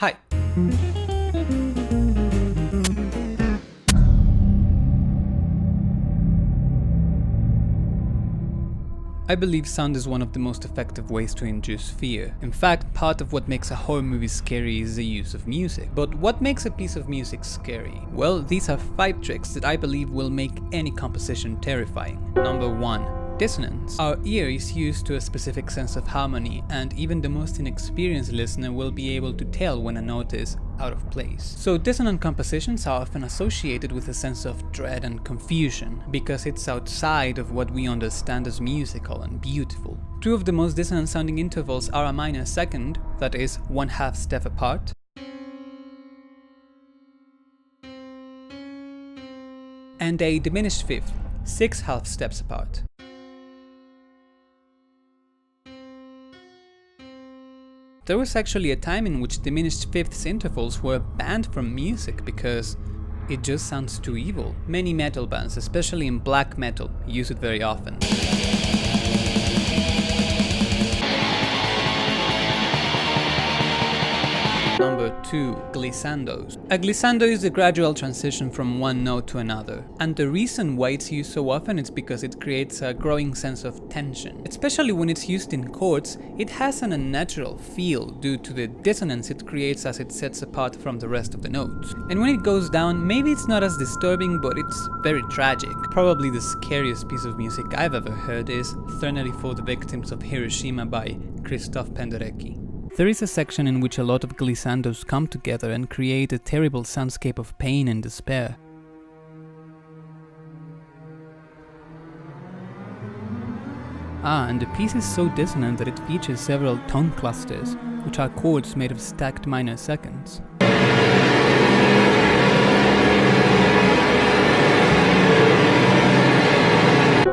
Hi. I believe sound is one of the most effective ways to induce fear. In fact, part of what makes a horror movie scary is the use of music. But what makes a piece of music scary? Well, these are 5 tricks that I believe will make any composition terrifying. Number 1. Dissonance. Our ear is used to a specific sense of harmony, and even the most inexperienced listener will be able to tell when a note is out of place. So dissonant compositions are often associated with a sense of dread and confusion, because it's outside of what we understand as musical and beautiful. 2 of the most dissonant sounding intervals are a minor second, that is 1/2 step apart, and a diminished fifth, 6/2 steps apart. There was actually a time in which diminished fifths intervals were banned from music because it just sounds too evil. Many metal bands, especially in black metal, use it very often. Number 2. Glissandos. A glissando is a gradual transition from one note to another, and the reason why it's used so often is because it creates a growing sense of tension. Especially when it's used in chords, it has an unnatural feel due to the dissonance it creates as it sets apart from the rest of the notes. And when it goes down, maybe it's not as disturbing, but it's very tragic. Probably the scariest piece of music I've ever heard is Threnody for the Victims of Hiroshima by Krzysztof Penderecki. There is a section in which a lot of glissandos come together and create a terrible soundscape of pain and despair. And the piece is so dissonant that it features several tone clusters, which are chords made of stacked minor seconds.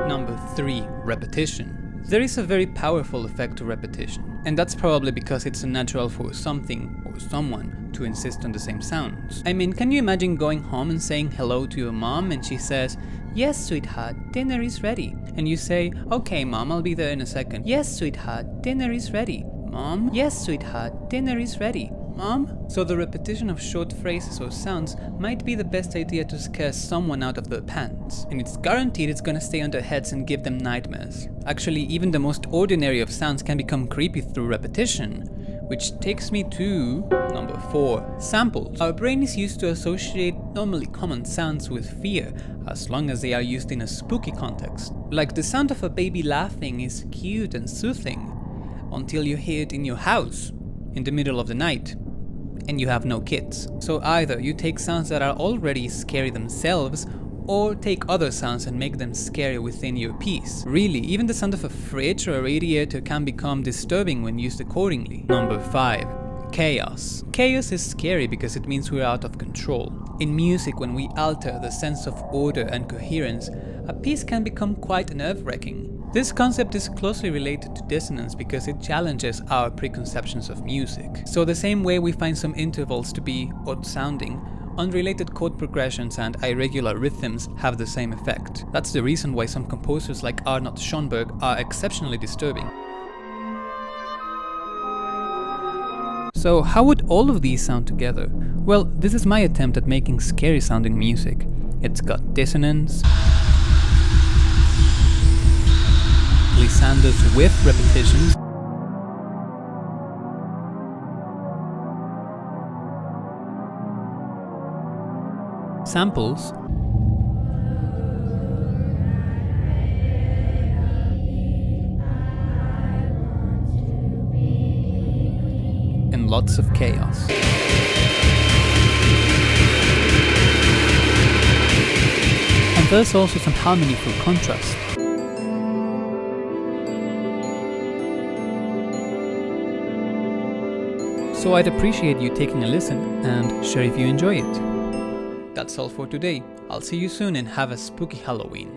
Number 3. Repetition. There is a very powerful effect to repetition, and that's probably because it's unnatural for something or someone to insist on the same sounds. I mean, can you imagine going home and saying hello to your mom and she says, "Yes, sweetheart, dinner is ready." And you say, "Okay, mom, I'll be there in a second." "Yes, sweetheart, dinner is ready." "Mom?" "Yes, sweetheart, dinner is ready." "Mom?" So the repetition of short phrases or sounds might be the best idea to scare someone out of their pants. And it's guaranteed it's gonna stay on their heads and give them nightmares. Actually, even the most ordinary of sounds can become creepy through repetition. Which takes me to number 4. Samples. Our brain is used to associate normally common sounds with fear, as long as they are used in a spooky context. Like the sound of a baby laughing is cute and soothing, until you hear it in your house, in the middle of the night, and you have no kids. So either you take sounds that are already scary themselves, or take other sounds and make them scary within your piece. Really, even the sound of a fridge or a radiator can become disturbing when used accordingly. Number 5. Chaos. Chaos is scary because it means we're out of control. In music, when we alter the sense of order and coherence, a piece can become quite nerve-wracking. This concept is closely related to dissonance because it challenges our preconceptions of music. So the same way we find some intervals to be odd-sounding, unrelated chord progressions and irregular rhythms have the same effect. That's the reason why some composers like Arnold Schoenberg are exceptionally disturbing. So how would all of these sound together? Well, this is my attempt at making scary sounding music. It's got dissonance, glissandos with repetitions, samples, and lots of chaos. And there's also some harmony for contrast. So I'd appreciate you taking a listen and share if you enjoy it. That's all for today. I'll see you soon and have a spooky Halloween.